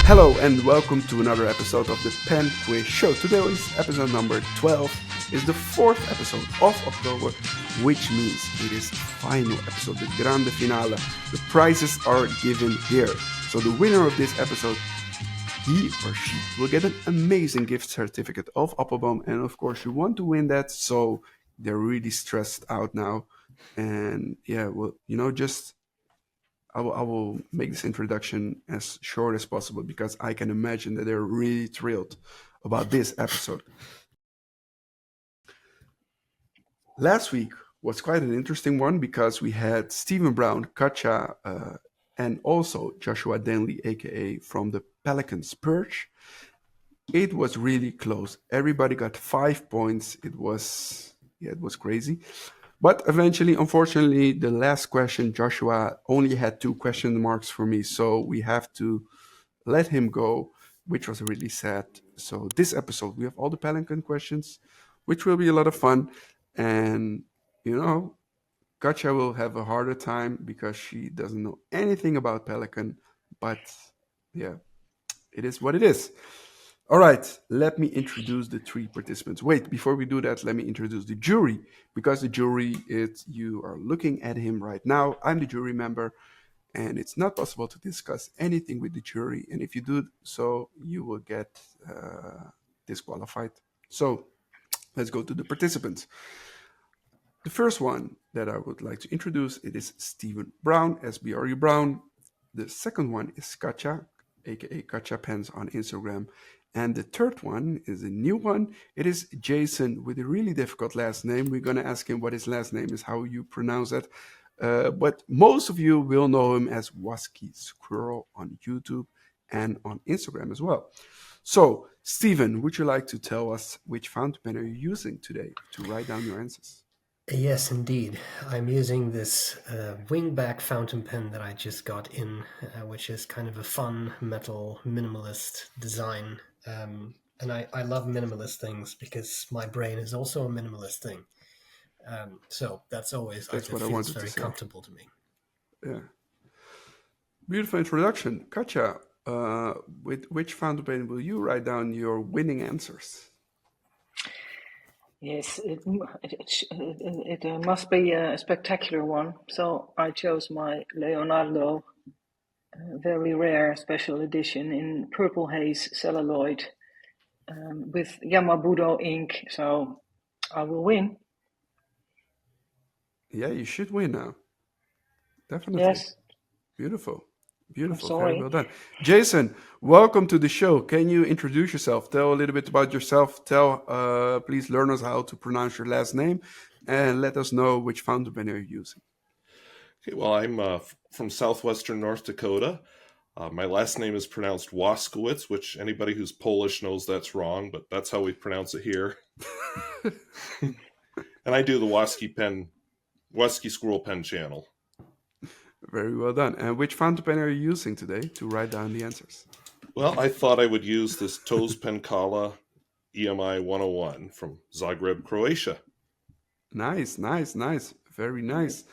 Hello and welcome to another episode of the Pen Quiz Show. Today's episode number 12 is the fourth episode of October, which means it is the final episode, the grande finale. The prizes are given here. So the winner of this episode, he or she will get an amazing gift certificate of Appelboom. And of course, you want to win that, so they're really stressed out now. And yeah, well, I will make this introduction as short as possible because I can imagine that they're really thrilled about this episode. Last week was quite an interesting one because we had SBREBrown, Katja, and also Joshua Denley, aka from the Pelicans Perch. It was really close. Everybody got 5 points. It was crazy. But eventually, unfortunately, the last question, Joshua only had 2 question marks for me. So we have to let him go, which was really sad. So this episode, we have all the Pelican questions, which will be a lot of fun. And, Katja will have a harder time because she doesn't know anything about Pelican. But yeah, it is what it is. All right, let me introduce the 3 participants. Wait, before we do that, let me introduce the jury, because the jury you are looking at him right now. I'm the jury member, and it's not possible to discuss anything with the jury. And if you do so, you will get disqualified. So let's go to the participants. The first one that I would like to introduce, it is SBREBrown, SBREBrown. The second one is Katja, aka Katja Pens on Instagram. And the third one is a new one. It is Jason with a really difficult last name. We're going to ask him what his last name is, how you pronounce it. But most of you will know him as WaskiSquirrel on YouTube and on Instagram as well. So, Steven, would you like to tell us which fountain pen are you using today to write down your answers? Yes, indeed. I'm using this wingback fountain pen that I just got in, which is kind of a fun metal minimalist design. And I love minimalist things because my brain is also a minimalist thing. So that's always, That's what I feels wanted very to say. comfortable to me. Yeah. Beautiful introduction. Katja, with which fountain pen will you write down your winning answers? Yes, it must be a spectacular one. So I chose my Leonardo, very rare special edition in purple haze celluloid with Yamabudo ink. So I will win. Yeah, you should win now. Definitely. Yes. Beautiful. Beautiful. I'm Very sorry. well done. Jason, welcome to the show. Can you introduce yourself? Tell a little bit about yourself. Please learn us how to pronounce your last name and let us know which fountain pen you're using. Okay, well, I'm from southwestern North Dakota. My last name is pronounced Waskowitz, which anybody who's Polish knows that's wrong, but that's how we pronounce it here. And I do the WaskiSquirrel pen channel. Very well done. And which fountain pen are you using today to write down the answers? Well, I thought I would use this Toes Penkala EMI 101 from Zagreb, Croatia. Nice. Very nice.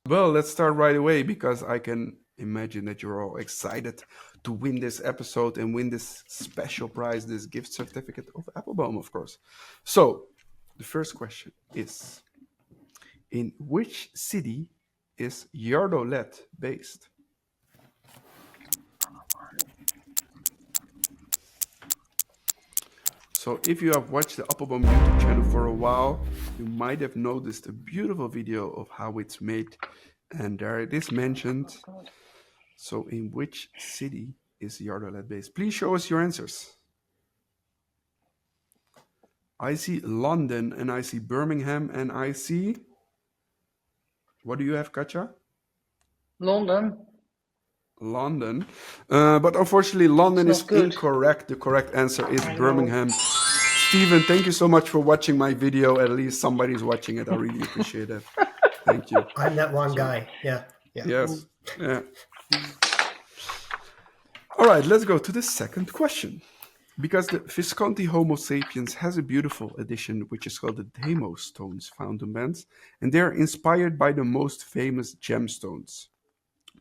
Well, let's start right away because I can imagine that you're all excited to win this episode and win this special prize, this gift certificate of Appelboom, of course. So, the first question is, in which city is Yardolet based? So if you have watched the Appelboom YouTube channel for a while, you might have noticed a beautiful video of how it's made. And there it is mentioned. So in which city is Yardolet based? Please show us your answers. I see London and I see Birmingham and I see... What do you have, Katja? London. But unfortunately, London is good. incorrect. The correct answer is Birmingham. Steven, thank you so much for watching my video. At least somebody's watching it. I really appreciate it. Thank you. I'm that one guy. Yeah. Yes. Yeah. All right, let's go to the second question. Because the Visconti Homo sapiens has a beautiful edition, which is called the Demo Stones fountain pens, and they're inspired by the most famous gemstones.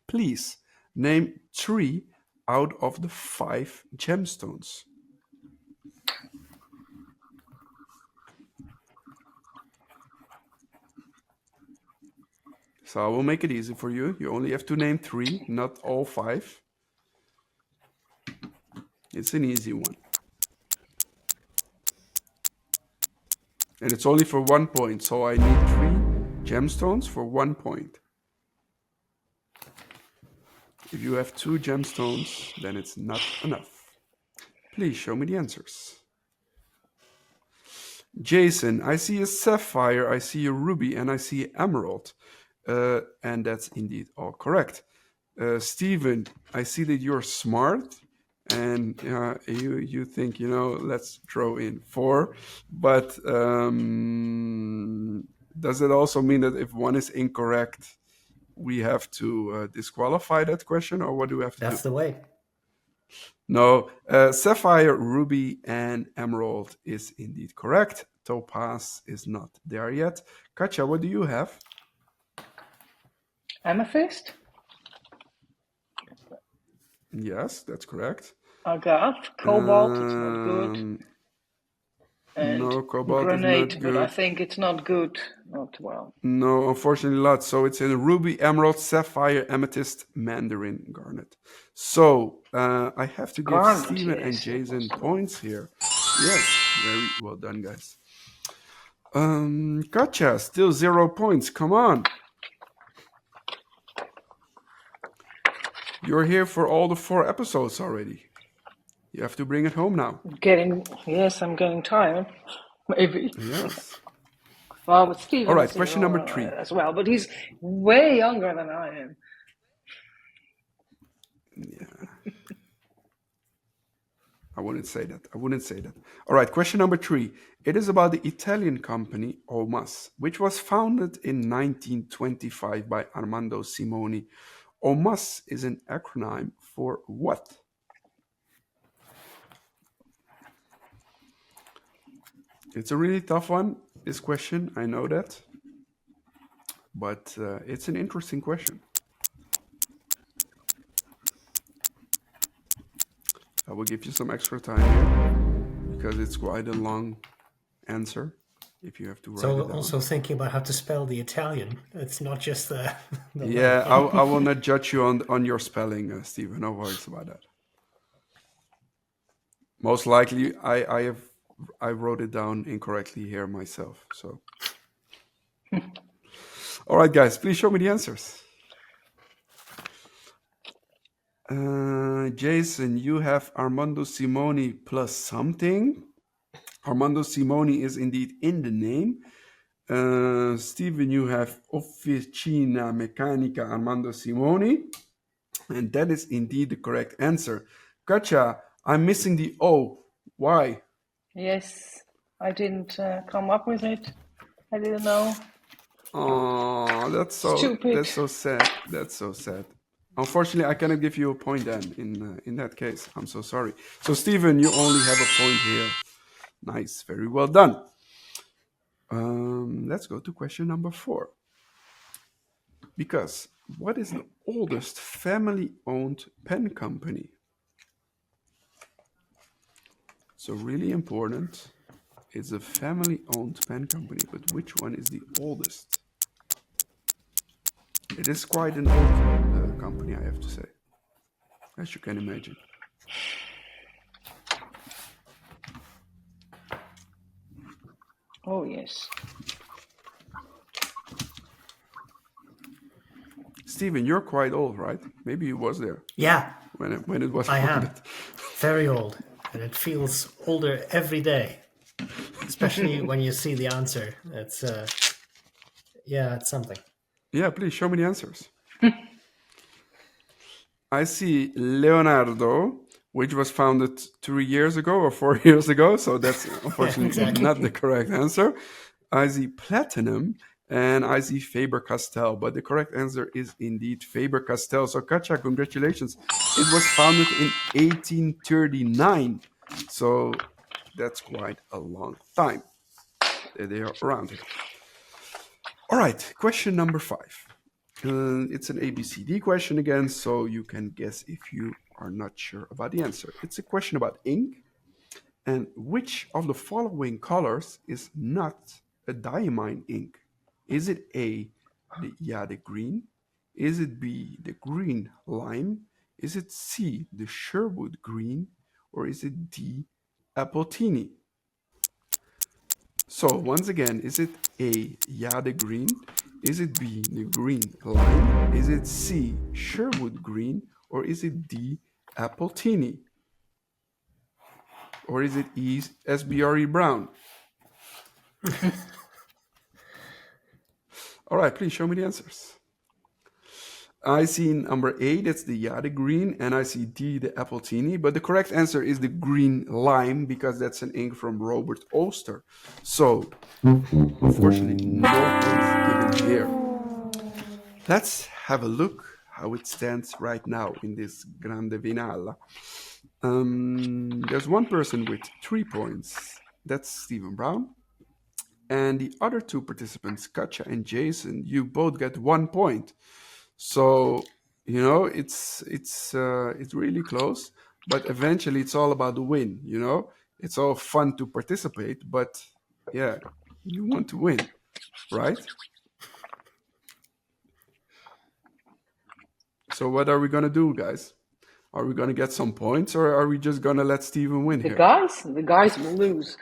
Please name 3 out of the 5 gemstones? So I will make it easy for you. You only have to name 3, not all 5. It's an easy one. And it's only for 1 point, so I need 3 gemstones for 1 point. If you have 2 gemstones, then it's not enough. Please show me the answers. Jason, I see a sapphire, I see a ruby, and I see emerald. And that's indeed all correct. Steven, I see that you're smart. And you think, let's throw in 4. But does it also mean that if one is incorrect, we have to disqualify that question? Or what do we have to do? That's the way. No, sapphire, ruby, and emerald is indeed correct. Topaz is not there yet. Katja, what do you have? Amethyst, Yes, that's correct. agate, cobalt, it's not good. And No, cobalt granite, is not but good. I think it's not good. Not well. No, unfortunately not. So it's in ruby, emerald, sapphire, amethyst, mandarin, garnet. So I have to give Garnet, Steven and yes, Jason points here. Yes, very well done, guys. Katja, still 0 points. Come on. You're here for all the 4 episodes already. You have to bring it home now. I'm getting tired. Maybe. Yes. Well, but Steven All right, is question number 3. as well, but he's way younger than I am. Yeah. I wouldn't say that. All right, question number 3. It is about the Italian company Omas, which was founded in 1925 by Armando Simoni. Omas is an acronym for what? It's a really tough one, this question, I know that. But it's an interesting question. I will give you some extra time here because it's quite a long answer if you have to write it down. So also thinking about how to spell the Italian. It's not just the Yeah, I will not judge you on your spelling, Steven. No worries about that. Most likely, I wrote it down incorrectly here myself. So, all right, guys, please show me the answers. Jason, you have Armando Simoni plus something. Armando Simoni is indeed in the name. Steven, you have Officina Meccanica Armando Simoni. And that is indeed the correct answer. Katja, I'm missing the O. Why? Yes, I didn't come up with it. I didn't know. Oh, that's so Stupid. That's so sad. That's so sad. Unfortunately, I cannot give you a point then in that case. I'm so sorry. So, Steven, you only have a point here. Nice. Very well done. Let's go to question number 4. Because what is the oldest family-owned pen company? So really important. It's a family-owned pen company, but which one is the oldest? It is quite an old company, I have to say, as you can imagine. Oh, yes. Steven, you're quite old, right? Maybe you was there. Yeah. When it was I founded. am. Very old. And it feels older every day. Especially when you see the answer. It's it's something. Yeah, please show me the answers. I see Leonardo, which was founded 3 years ago or 4 years ago. So that's unfortunately not the correct answer. I see Platinum and I see Faber-Castell. But the correct answer is indeed Faber-Castell. So Katja, congratulations. It was founded in 1839. So that's quite a long time. They are around here. All right, question number 5. It's an ABCD question again, so you can guess if you are not sure about the answer. It's a question about ink. And which of the following colors is not a diamine ink? Is it A, the Jade green? Is it B, the green lime? Is it C, the Sherwood green? Or is it D, Appletini? So once again, is it A, Jade green? Is it B, the green lime? Is it C, Sherwood green? Or is it D, Appletini? Or is it E, SBREBrown? All right, please show me the answers. I see number A, that's the Jade green, and I see D, the Appletini, but the correct answer is the green lime because that's an ink from Robert Oster. So, unfortunately, no points given here. Let's have a look how it stands right now in this Grande Vinala. There's one person with 3 points. That's Stephen Brown. And the other 2 participants, Katja and Jason, you both get 1 point. So, you know, it's really close, but eventually it's all about the win, you know? It's all fun to participate, but yeah, you want to win, right? So what are we going to do, guys? Are we going to get some points, or are we just going to let Steven win here? The guys will lose.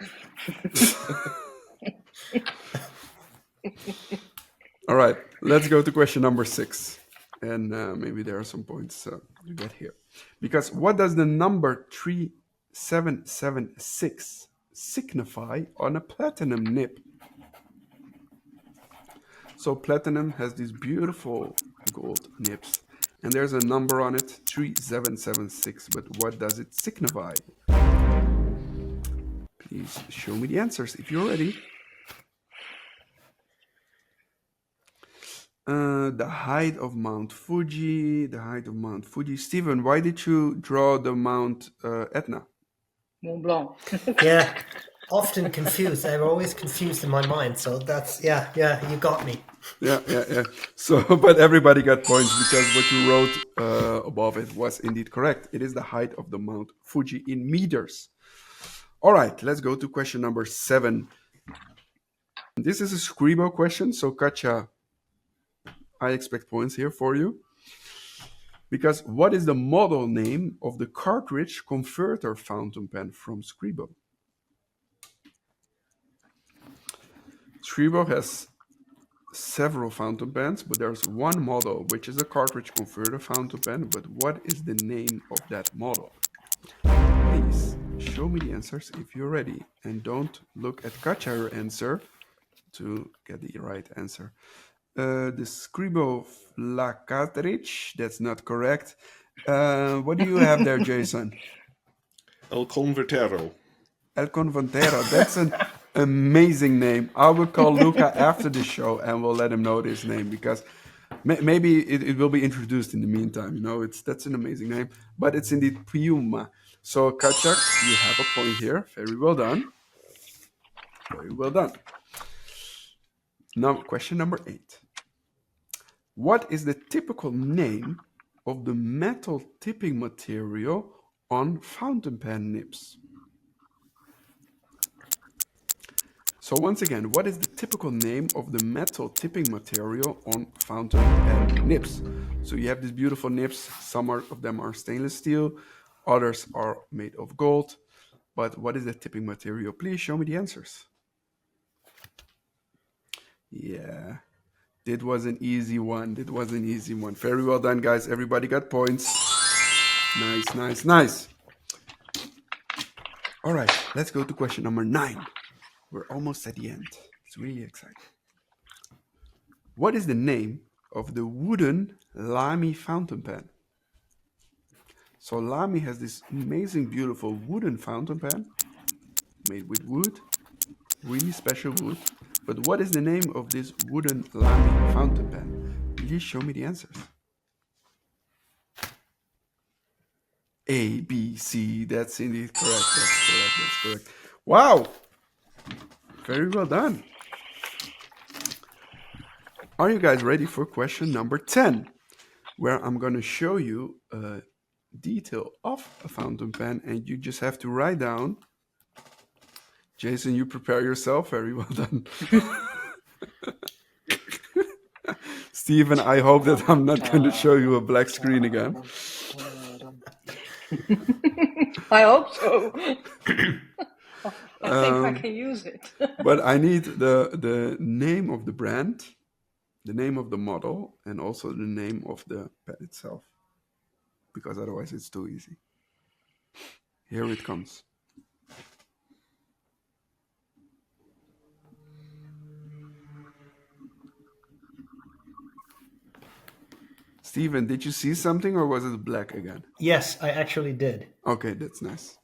All right, let's go to question number 6. And maybe there are some points to get here. Because what does the number 3776 signify on a platinum nib? So platinum has these beautiful gold nibs. And there's a number on it, 3776. But what does it signify? Please show me the answers if you're ready. The height of Mount Fuji, Stephen, why did you draw the Mount Etna? Montblanc. Yeah, often confused. They're always confused in my mind. So that's, yeah, you got me. Yeah. So, but everybody got points because what you wrote above it was indeed correct. It is the height of the Mount Fuji in meters. All right, let's go to question number 7. This is a Scribo question, so Katja, I expect points here for you. Because what is the model name of the cartridge converter fountain pen from Scribo? Scribo has several fountain pens, but there's one model which is a cartridge converter fountain pen. But what is the name of that model? Please show me the answers if you're ready. And don't look at Katja's answer to get the right answer. The Scribo La Cartridge, that's not correct. What do you have there, Jason? El Convertero. El Convertero, that's an amazing name. I will call Luca after the show and we'll let him know this name because maybe it will be introduced in the meantime. You know, that's an amazing name, but it's indeed Puma. So, Katja, you have a point here. Very well done. Very well done. Now, question number 8. What is the typical name of the metal tipping material on fountain pen nibs? So once again, what is the typical name of the metal tipping material on fountain pen nibs? So you have these beautiful nibs. Some of them are stainless steel, others are made of gold. But what is the tipping material? Please show me the answers. Yeah. It was an easy one. Very well done, guys. Everybody got points. Nice. All right, let's go to question number 9. We're almost at the end. It's really exciting. What is the name of the wooden Lamy Fountain Pen? So Lamy has this amazing, beautiful wooden fountain pen made with wood, really special wood. But what is the name of this wooden Lamy fountain pen? Please show me the answers. A, B, C. That's indeed correct. That's correct. Wow! Very well done. Are you guys ready for question number 10? Where I'm going to show you detail of a fountain pen, and you just have to write down. Jason, you prepare yourself. Very well done. Stephen, I hope that I'm not going to show you a black screen again. I hope so. I think I can use it. But I need the name of the brand, the name of the model, and also the name of the pen itself, because otherwise it's too easy. Here it comes. Steven, did you see something, or was it black again? Yes, I actually did. Okay, that's nice.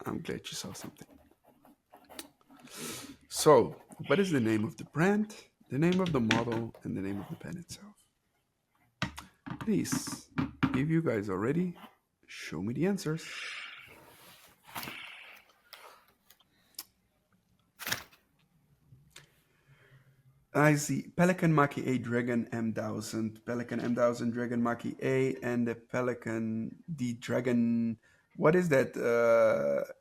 I'm glad you saw something. So, what is the name of the brand, the name of the model, and the name of the pen itself? Please, if you guys are ready, show me the answers. I see Pelican Maki A Dragon M1000, Pelican M1000 Dragon Maki A, and the Pelican D Dragon. What is that,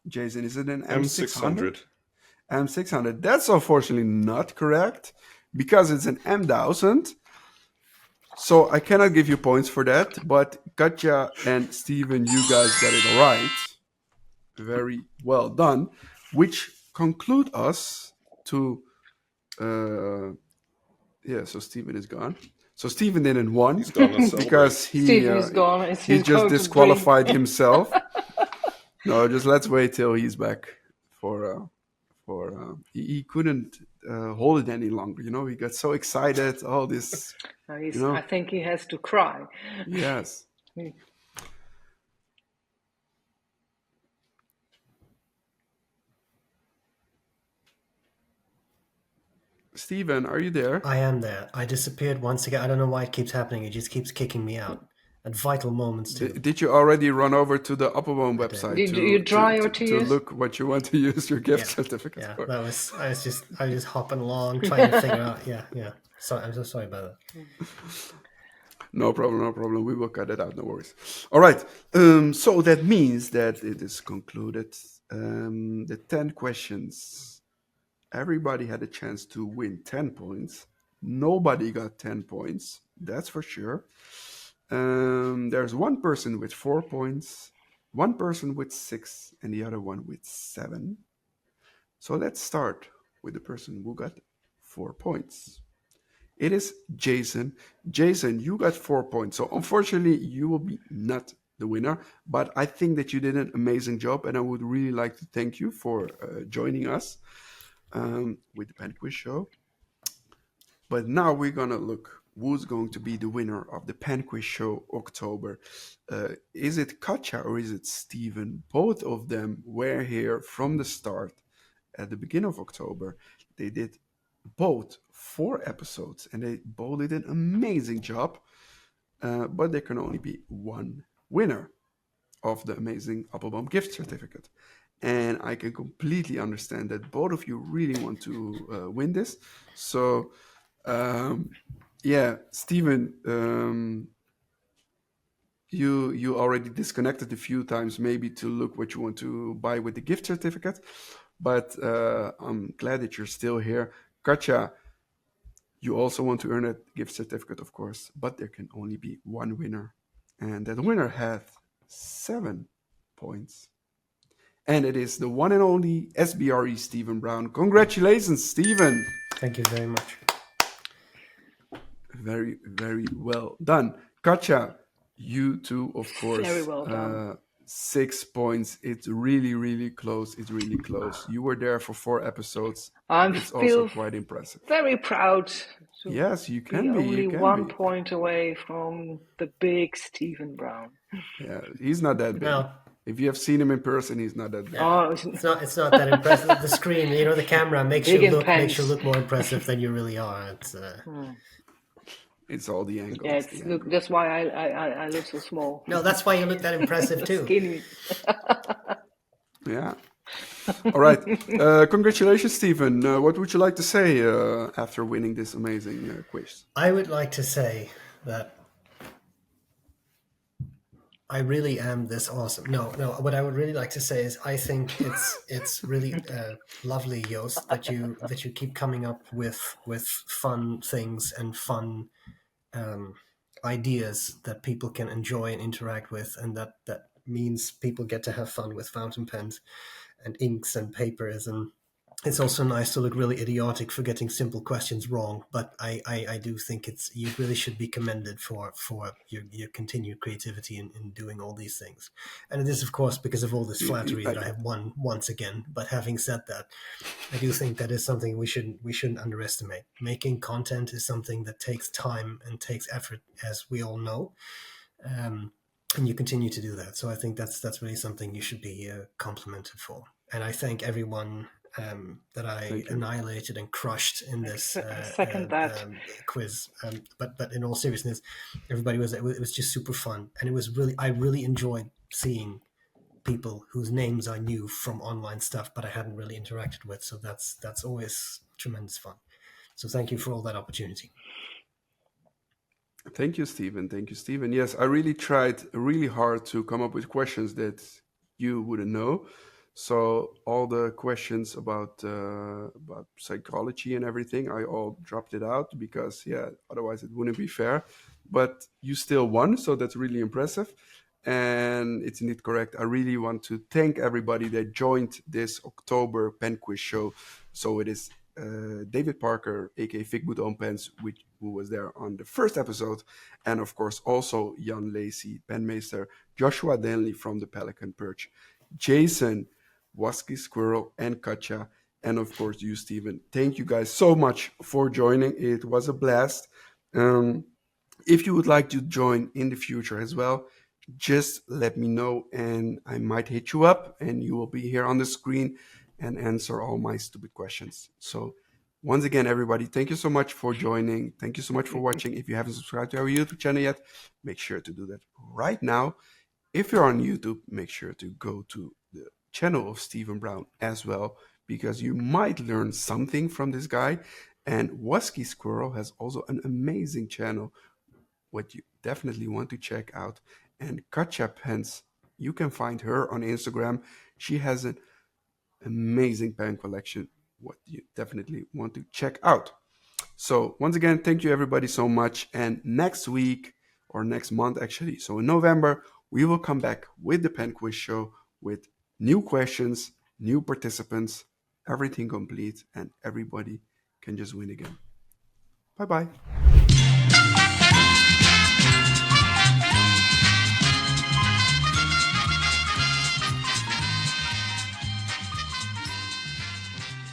Jason? Is it an M600? M600. That's unfortunately not correct because it's an M1000. So I cannot give you points for that. But Katja and Steven, you guys got it right. Very well done. Which conclude us to... so Steven is gone. So Steven didn't win because he just disqualified himself. No, just let's wait till he's back he couldn't hold it any longer. You know, he got so excited. All this. I think he has to cry. Yes. Steven, are you there? I am there. I disappeared once again. I don't know why it keeps happening. It just keeps kicking me out at vital moments too. Did you already run over to the Appelboom website? Did you dry your tears? To look what you want to use your gift certificate Yeah, for? I was just hopping along trying to figure out. Yeah. Sorry, I'm so sorry about that. No problem. We will cut it out. No worries. All right. So that means that it is concluded. The 10 questions. Everybody had a chance to win 10 points. Nobody got 10 points. That's for sure. There's one person with 4 points, one person with 6, and the other one with 7. So let's start with the person who got 4 points. It is Jason. Jason, you got 4 points. So unfortunately, you will be not the winner. But I think that you did an amazing job, and I would really like to thank you for joining us with the Pen Quiz Show. But now we're going to look who's going to be the winner of the Pen Quiz Show October. Is it Katja or is it Steven? Both of them were here from the start at the beginning of October. They did both 4 episodes and they both did an amazing job. But there can only be one winner of the amazing Appelboom gift certificate. And I can completely understand that both of you really want to win this. So, Steven, you already disconnected a few times, maybe to look what you want to buy with the gift certificate. But I'm glad that you're still here. Katja, you also want to earn a gift certificate, of course, but there can only be one winner. And that winner had 7 points. And it is the one and only SBREBrown. Congratulations, Steven. Thank you very much. Very, very well done. Katja, you too, of course. Very well done. 6 points. It's really, really close. It's really close. You were there for 4 episodes. It's also quite impressive. Very proud. Yes, you can be. Only 1 point away from the big Steven Brown. Yeah, he's not that big. No. If you have seen him in person, he's not that big. Oh, it's not that impressive. The screen, the camera makes you look more impressive than you really are. It's all the angles. Yeah, that's why I look so small. No, that's why you look that impressive too. Skinny. Yeah. All right. Congratulations, Steven. What would you like to say after winning this amazing quiz? I would like to say that I really am this awesome. No, what I would really like to say is I think it's really lovely, Joost, that you keep coming up with fun things and fun ideas that people can enjoy and interact with, and that means people get to have fun with fountain pens and inks and papers. And it's also nice to look really idiotic for getting simple questions wrong, but I do think you really should be commended for your continued creativity in doing all these things. And it is, of course, because of all this flattery that I have won once again. But having said that, I do think that is something we shouldn't underestimate. Making content is something that takes time and takes effort, as we all know. And you continue to do that. So I think that's really something you should be complimented for. And I thank everyone that I annihilated and crushed in this Second that. quiz. But in all seriousness, everybody it was just super fun, and it was I really enjoyed seeing people whose names I knew from online stuff, but I hadn't really interacted with. So that's always tremendous fun. So thank you for all that opportunity. Thank you, Stephen. Thank you, Stephen. Yes, I really tried really hard to come up with questions that you wouldn't know. So all the questions about psychology and everything, I all dropped it out because, otherwise it wouldn't be fair. But you still won, so that's really impressive. And it's indeed correct. I really want to thank everybody that joined this October pen quiz show. So it is David Parker, aka Figboot Own Pens, who was there on the first episode, and of course also Jan Lacey, Penmeister, Joshua Denley from the Pelican Perch, Jason, WaskiSquirrel, and Katja, and of course you, Stephen. Thank you guys so much for joining. It was a blast. If you would like to join in the future as well, just let me know and I might hit you up and you will be here on the screen and answer all my stupid questions. So once again, everybody, thank you so much for joining. Thank you so much for watching. If you haven't subscribed to our YouTube channel yet, make sure to do that right now. If you're on YouTube, make sure to go to the channel of Stephen Brown as well, because you might learn something from this guy. And WaskiSquirrel has also an amazing channel, what you definitely want to check out. And Katja Pens, you can find her on Instagram. She has an amazing pen collection, what you definitely want to check out. So once again, thank you everybody so much. And next week, or next month actually, so in November, we will come back with the pen quiz show with new questions, new participants, everything complete, and everybody can just win again. Bye-bye.